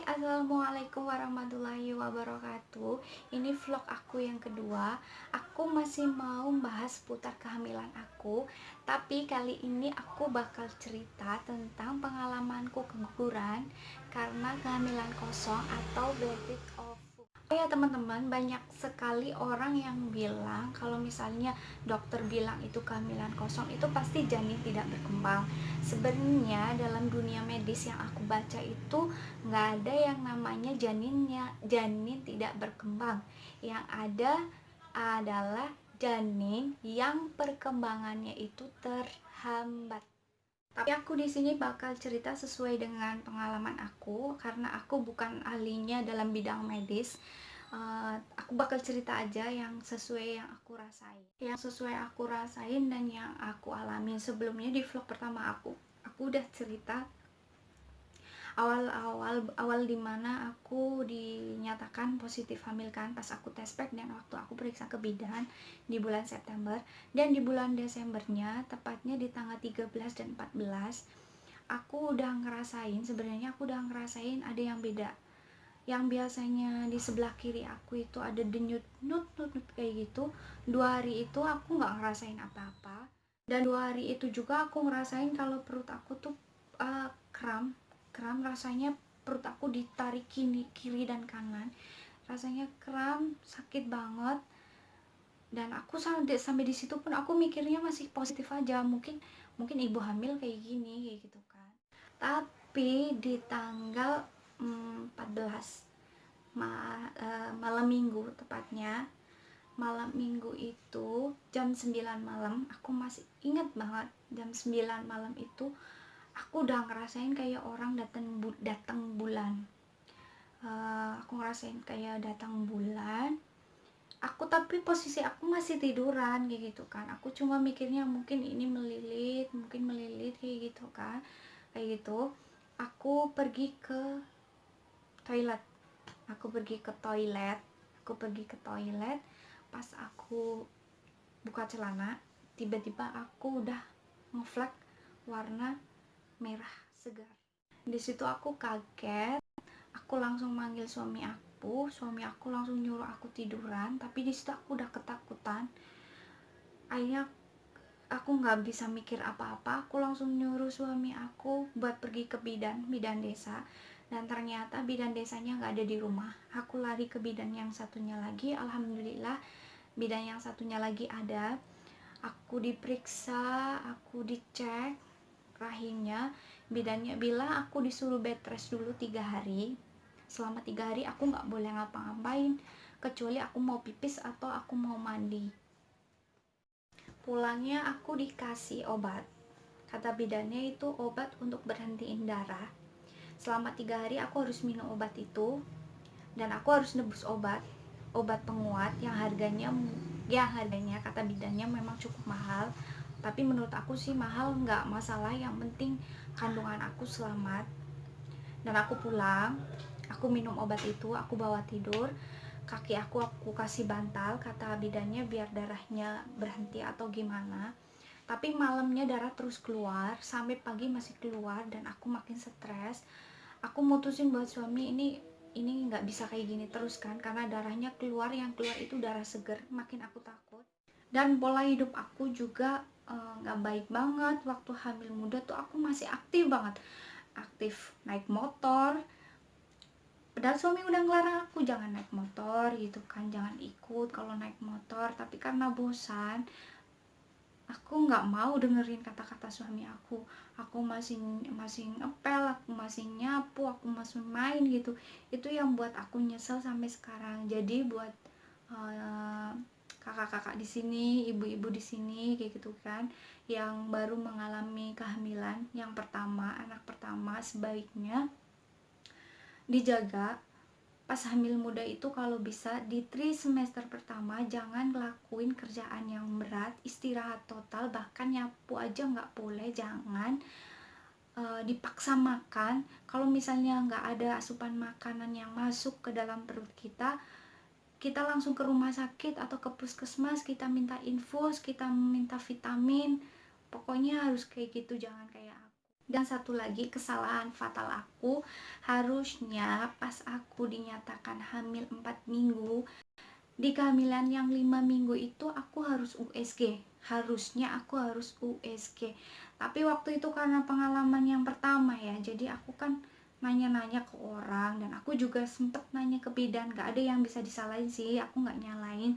Assalamualaikum warahmatullahi wabarakatuh. Ini vlog aku yang kedua. Aku masih mau bahas seputar kehamilan aku, tapi kali ini aku bakal cerita tentang pengalamanku keguguran karena kehamilan kosong atau bleed of. Ya teman-teman, banyak sekali orang yang bilang kalau misalnya dokter bilang itu kehamilan kosong itu pasti janin tidak berkembang. Sebenarnya dalam dunia medis yang aku baca itu nggak ada yang namanya janin tidak berkembang. Yang ada adalah janin yang perkembangannya itu terhambat. Tapi aku di sini bakal cerita sesuai dengan pengalaman aku karena aku bukan ahlinya dalam bidang medis. Aku bakal cerita aja yang sesuai yang aku rasain. Yang sesuai aku rasain dan yang aku alamin sebelumnya di vlog pertama aku udah cerita awal dimana aku dinyatakan positif hamil kan pas aku tes pack dan waktu aku periksa ke bidan di bulan September, dan di bulan Desembernya tepatnya di tanggal 13 dan 14 aku udah ngerasain, sebenarnya aku udah ngerasain ada yang beda. Yang biasanya di sebelah kiri aku itu ada denyut nut kayak gitu, 2 hari itu aku nggak ngerasain apa-apa, dan 2 hari itu juga aku ngerasain kalau perut aku tuh kram kram rasanya. Perut aku ditarik kiri dan kanan, rasanya kram, sakit banget. Dan aku sampai di situ pun aku mikirnya masih positif aja, mungkin ibu hamil kayak gini kayak gitu kan. Tapi di tanggal 14 malam minggu, tepatnya malam minggu itu jam 9 malam, aku masih ingat banget jam 9 malam itu aku udah ngerasain kayak orang datang bulan. Aku ngerasain kayak datang bulan. Tapi posisi aku masih tiduran kayak gitu kan. Aku cuma mikirnya mungkin ini melilit kayak gitu kan. Kayak gitu. Aku pergi ke toilet. Aku pergi ke toilet. Pas aku buka celana, tiba-tiba aku udah ngeflek warna merah segar. Di situ aku kaget. Aku langsung manggil suami aku langsung nyuruh aku tiduran, tapi di situ aku udah ketakutan. Akhirnya aku nggak bisa mikir apa-apa, aku langsung nyuruh suami aku buat pergi ke bidan desa, dan ternyata bidan desanya nggak ada di rumah. Aku lari ke bidan yang satunya lagi, alhamdulillah bidan yang satunya lagi ada. Aku diperiksa, aku dicek rahimnya, bidannya bilang aku disuruh bed rest dulu 3 hari. Selama 3 hari aku nggak boleh ngapa-ngapain kecuali aku mau pipis atau aku mau mandi. Pulangnya aku dikasih obat, kata bidannya itu obat untuk berhentiin darah. Selama 3 hari aku harus minum obat itu, dan aku harus nebus obat penguat yang harganya kata bidannya memang cukup mahal. Tapi menurut aku sih mahal nggak masalah, yang penting kandungan aku selamat. Dan aku pulang, aku minum obat itu, aku bawa tidur. Kaki aku kasih bantal, kata bidannya biar darahnya berhenti atau gimana. Tapi malamnya darah terus keluar, sampai pagi masih keluar, dan aku makin stres. Aku mutusin buat suami, ini nggak bisa kayak gini terus kan, karena darahnya keluar, yang keluar itu darah seger. Makin aku takut. Dan pola hidup aku juga nggak baik banget. Waktu hamil muda tuh aku masih aktif banget, aktif naik motor. Padahal suami udah ngelarang aku jangan naik motor gitu kan, jangan ikut kalau naik motor. Tapi karena bosan, aku nggak mau dengerin kata-kata suami aku. Aku masih ngepel, aku masih nyapu, aku masih main gitu. Itu yang buat aku nyesel sampai sekarang. Jadi buat uh, kakak-kakak di sini, ibu-ibu di sini kayak gitu kan, yang baru mengalami kehamilan yang pertama, anak pertama, sebaiknya dijaga pas hamil muda itu. Kalau bisa di trimester pertama jangan ngelakuin kerjaan yang berat, istirahat total, bahkan nyapu aja nggak boleh, jangan dipaksa makan. Kalau misalnya nggak ada asupan makanan yang masuk ke dalam perut kita, kita langsung ke rumah sakit atau ke puskesmas, kita minta infus, kita minta vitamin. Pokoknya harus kayak gitu, jangan kayak aku. Dan satu lagi kesalahan fatal aku, harusnya pas aku dinyatakan hamil 4 minggu, di kehamilan yang 5 minggu itu aku harus USG. Harusnya aku harus USG. Tapi waktu itu karena pengalaman yang pertama ya, jadi aku kan nanya-nanya ke orang, dan aku juga sempet nanya ke bidan. Gak ada yang bisa disalahin sih, aku gak nyalain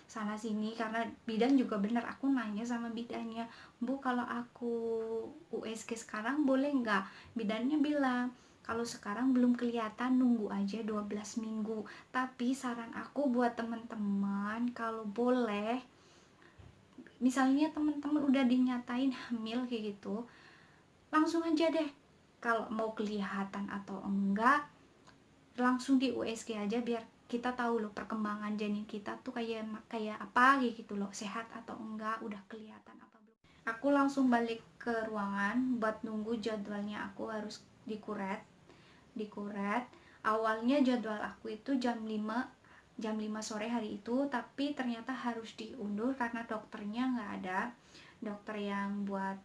sana sini, karena bidan juga bener. Aku nanya sama bidannya, Bu, kalau aku USG sekarang boleh nggak? Bidannya bilang kalau sekarang belum kelihatan, nunggu aja 12 minggu. Tapi saran aku buat teman-teman, kalau boleh, misalnya teman-teman udah dinyatain hamil kayak gitu, langsung aja deh. Kalau mau kelihatan atau enggak, langsung di USG aja, biar kita tahu loh perkembangan janin kita tuh kayak kayak apa gitu loh, sehat atau enggak, udah kelihatan apa belum. Aku langsung balik ke ruangan buat nunggu jadwalnya. Aku harus dikuret. Awalnya jadwal aku itu jam 5 sore hari itu, tapi ternyata harus diundur karena dokternya nggak ada. Dokter yang buat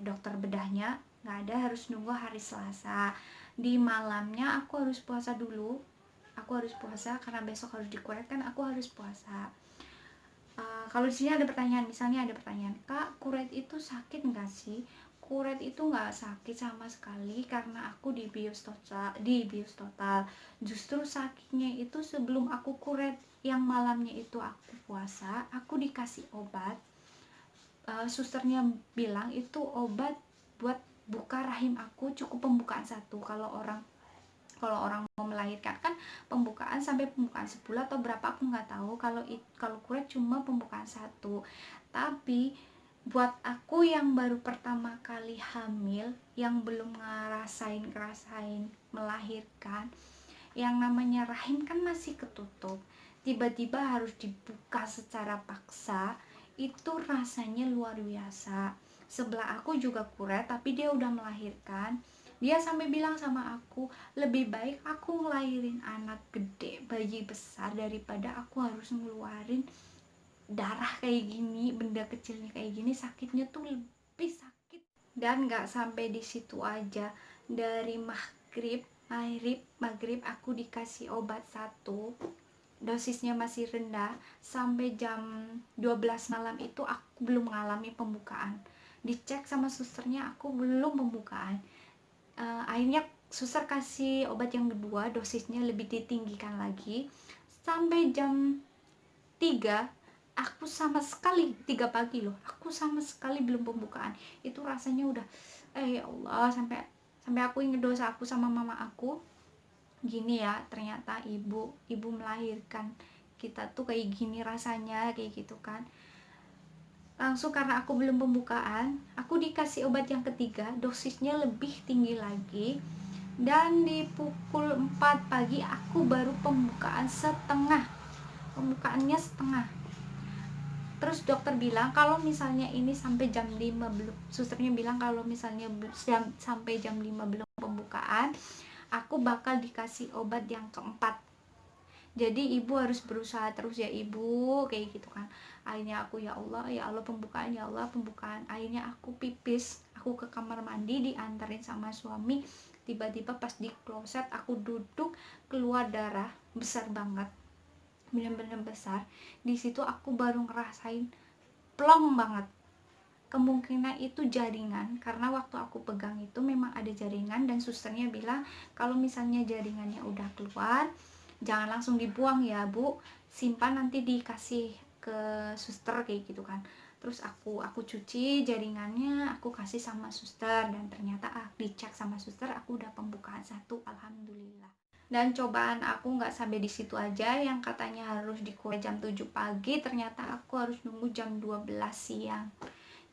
dokter bedahnya nggak ada, harus nunggu hari Selasa. Di malamnya aku harus puasa dulu. Aku harus puasa karena besok harus dikuret kan, aku harus puasa. Kalau di sini ada pertanyaan, misalnya ada pertanyaan, Kak, kuret itu sakit nggak sih? Kuret itu nggak sakit sama sekali karena aku di bius total. Justru sakitnya itu sebelum aku kuret, yang malamnya itu aku puasa, aku dikasih obat. Susternya bilang itu obat buat buka rahim aku, cukup pembukaan satu. Kalau orang mau melahirkan kan pembukaan sampai pembukaan 10 atau berapa aku nggak tahu. Kalau kuret cuma pembukaan satu. Tapi buat aku yang baru pertama kali hamil, yang belum ngerasain melahirkan, yang namanya rahim kan masih ketutup, tiba-tiba harus dibuka secara paksa, itu rasanya luar biasa. Sebelah aku juga kuret tapi dia udah melahirkan. Dia sampai bilang sama aku, lebih baik aku ngelahirin anak gede, bayi besar, daripada aku harus ngeluarin darah kayak gini, benda kecilnya kayak gini, sakitnya tuh lebih sakit. Dan gak sampai di situ aja, dari maghrib aku dikasih obat satu, dosisnya masih rendah, sampai jam 12 malam itu aku belum mengalami pembukaan. Dicek sama susternya, aku belum pembukaan. Akhirnya suster kasih obat yang kedua, dosisnya lebih ditinggikan lagi, sampai jam 3 aku sama sekali, 3 pagi loh, aku sama sekali belum pembukaan. Itu rasanya udah ya Allah, sampai aku inget dosa aku sama mama aku. Gini ya, ternyata ibu melahirkan kita tuh kayak gini rasanya, kayak gitu kan. Langsung karena aku belum pembukaan, aku dikasih obat yang ketiga, dosisnya lebih tinggi lagi, dan di pukul 4 pagi aku baru pembukaannya setengah. Terus dokter bilang kalau misalnya ini sampai jam 5 belum, susternya bilang kalau misalnya sampai jam 5 belum pembukaan, aku bakal dikasih obat yang keempat. Jadi ibu harus berusaha terus ya ibu, kayak gitu kan. Akhirnya aku, ya Allah pembukaan, ya Allah pembukaan. Akhirnya aku pipis, aku ke kamar mandi diantarin sama suami. Tiba-tiba pas di kloset aku duduk, keluar darah besar banget, bener-bener besar. Di situ aku baru ngerasain plong banget. Kemungkinan itu jaringan, karena waktu aku pegang itu memang ada jaringan, dan susternya bilang kalau misalnya jaringannya udah keluar, jangan langsung dibuang ya Bu, simpan nanti dikasih ke suster, kayak gitu kan. Terus aku cuci jaringannya, aku kasih sama suster, dan ternyata dicek sama suster aku udah pembukaan satu, alhamdulillah. Dan cobaan aku nggak sampai di situ aja, yang katanya harus dikuret jam 7 pagi, ternyata aku harus nunggu jam 12 siang.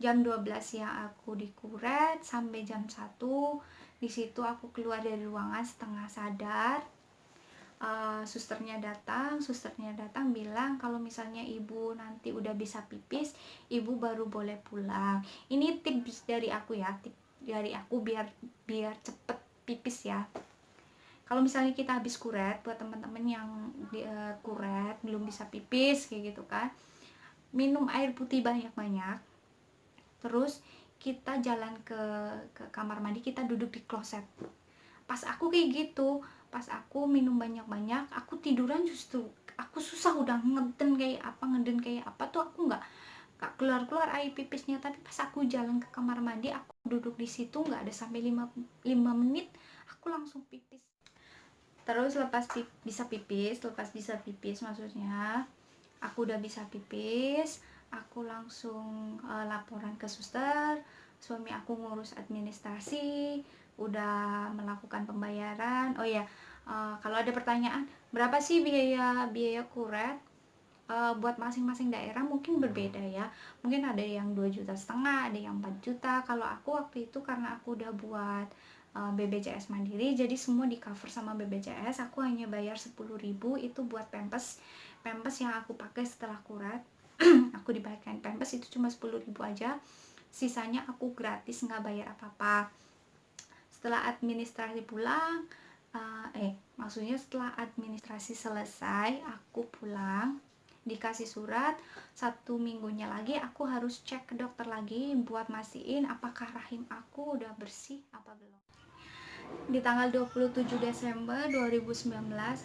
Jam 12 siang aku dikuret sampai jam 1. Di situ aku keluar dari ruangan setengah sadar. Susternya datang bilang kalau misalnya ibu nanti udah bisa pipis, ibu baru boleh pulang. Ini tips dari aku ya, biar cepet pipis ya. Kalau misalnya kita habis kuret, buat teman-teman yang kuret belum bisa pipis kayak gitu kan, minum air putih banyak-banyak. Terus kita jalan ke kamar mandi, kita duduk di kloset. Pas aku kayak gitu, pas aku minum banyak-banyak, aku tiduran justru aku susah, udah ngeden kayak apa tuh aku nggak keluar air pipisnya. Tapi pas aku jalan ke kamar mandi, aku duduk di situ nggak ada sampai 5 menit, aku langsung pipis. Terus lepas bisa pipis maksudnya aku udah bisa pipis, aku langsung laporan ke suster. Suami aku ngurus administrasi, udah melakukan pembayaran. Oh ya, kalau ada pertanyaan berapa sih biaya kuret, buat masing-masing daerah mungkin berbeda ya. Mungkin ada yang 2,5 juta, ada yang 4 juta. Kalau aku waktu itu karena aku udah buat BPJS Mandiri, jadi semua di cover sama BPJS. Aku hanya bayar 10.000 itu buat pampers yang aku pakai setelah kuret. Aku dibayarkan pampers itu cuma 10.000 aja, sisanya aku gratis, nggak bayar apa-apa. Setelah administrasi pulang, maksudnya setelah administrasi selesai, aku pulang, dikasih surat. 1 minggunya lagi aku harus cek ke dokter lagi buat mastiin apakah rahim aku udah bersih apa belum. Di tanggal 27 Desember 2019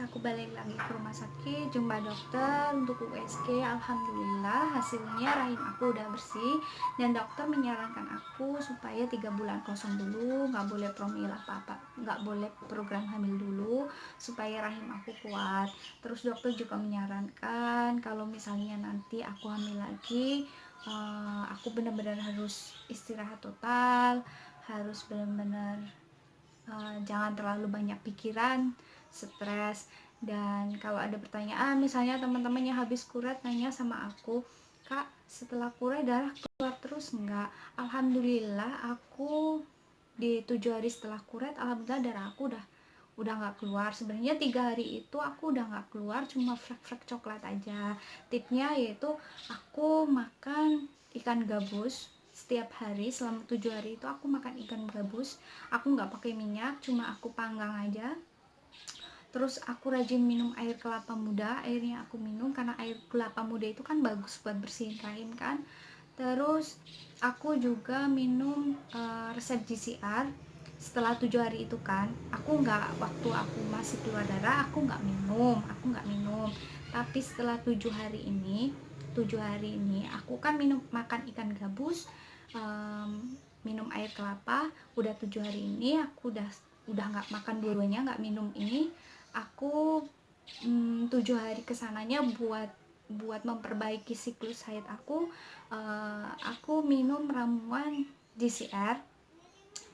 aku balik lagi ke rumah sakit, jumpa dokter untuk USG. Alhamdulillah hasilnya rahim aku udah bersih, dan dokter menyarankan aku supaya 3 bulan kosong dulu, nggak boleh promil apa-apa, nggak boleh program hamil dulu supaya rahim aku kuat. Terus dokter juga menyarankan kalau misalnya nanti aku hamil lagi, aku benar-benar harus istirahat total, harus benar-benar jangan terlalu banyak pikiran, stres. Dan kalau ada pertanyaan, misalnya teman-teman yang habis kuret nanya sama aku, Kak, setelah kuret darah keluar terus enggak? Alhamdulillah aku di 7 hari setelah kuret, alhamdulillah darah aku udah nggak keluar. Sebenarnya 3 hari itu aku udah nggak keluar, cuma flek-flek coklat aja. Tipnya yaitu aku makan ikan gabus setiap hari selama 7 hari itu. Aku makan ikan gabus, aku nggak pakai minyak, cuma aku panggang aja. Terus aku rajin minum air kelapa muda, airnya aku minum karena air kelapa muda itu kan bagus buat bersihin rahim kan. Terus aku juga minum resep GCR setelah 7 hari itu kan. Waktu aku masih keluar darah aku nggak minum, tapi setelah 7 hari ini aku kan makan ikan gabus, minum air kelapa. Udah 7 hari ini aku udah nggak makan dua-duanya, nggak minum ini. Aku 7 hari kesananya buat memperbaiki siklus haid aku. Aku minum ramuan GCR.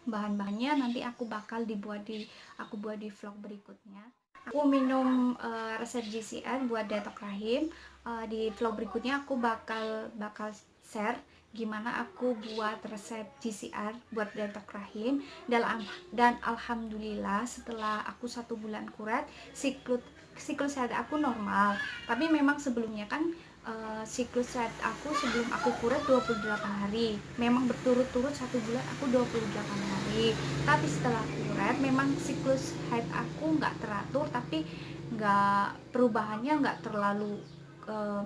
Bahan-bahannya nanti aku buat di vlog berikutnya. Aku minum resep GCR buat detok rahim. Di vlog berikutnya aku bakal share gimana aku buat resep GCR buat detok rahim. Dan alhamdulillah setelah aku 1 bulan kuret, siklus haid aku normal. Tapi memang sebelumnya kan siklus haid aku sebelum aku kuret 28 hari. Memang berturut-turut 1 bulan aku 28 hari. Tapi setelah kuret memang siklus haid aku nggak teratur, tapi perubahannya nggak terlalu.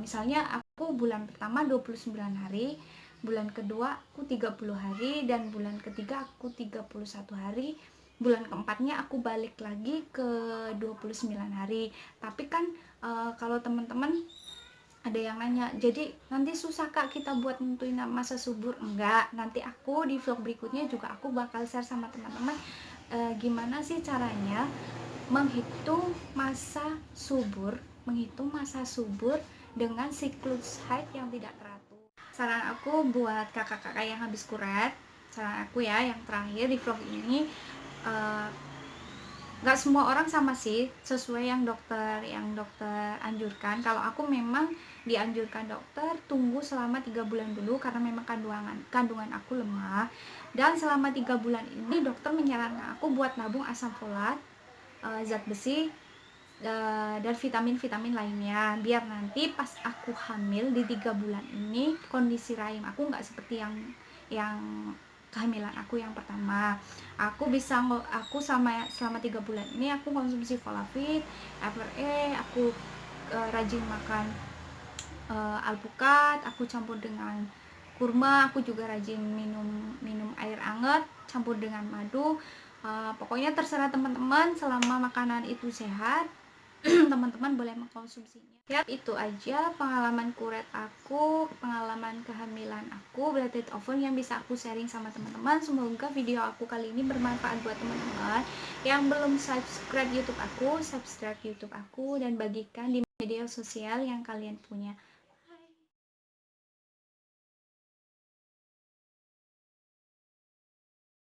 Misalnya aku bulan pertama 29 hari, bulan kedua aku 30 hari, dan bulan ketiga aku 31 hari. Bulan keempatnya aku balik lagi ke 29 hari. Tapi kan kalau teman-teman ada yang nanya, jadi nanti susah Kak kita buat nentuin masa subur? Enggak, nanti aku di vlog berikutnya juga aku bakal share sama teman-teman gimana sih caranya menghitung masa subur dengan siklus haid yang tidak teratur. Saran aku buat kakak-kakak yang habis kuret, saran aku ya yang terakhir di vlog ini, nggak semua orang sama sih sesuai yang dokter anjurkan. Kalau aku memang dianjurkan dokter tunggu selama 3 bulan dulu karena memang kandungan aku lemah, dan selama 3 bulan ini dokter menyarankan aku buat nabung asam folat, zat besi, dan vitamin-vitamin lainnya, biar nanti pas aku hamil di 3 bulan ini kondisi rahim aku nggak seperti yang kehamilan aku yang pertama. Aku selama 3 bulan ini aku konsumsi Folafit, FRE, aku rajin makan alpukat, aku campur dengan kurma, aku juga rajin minum air anget campur dengan madu. Pokoknya terserah teman-teman, selama makanan itu sehat teman-teman boleh mengkonsumsinya. Ya, itu aja pengalaman kuret aku, pengalaman kehamilan aku, Blated Oven yang bisa aku sharing sama teman-teman. Semoga video aku kali ini bermanfaat buat teman-teman. Yang belum subscribe YouTube aku, subscribe YouTube aku dan bagikan di media sosial yang kalian punya.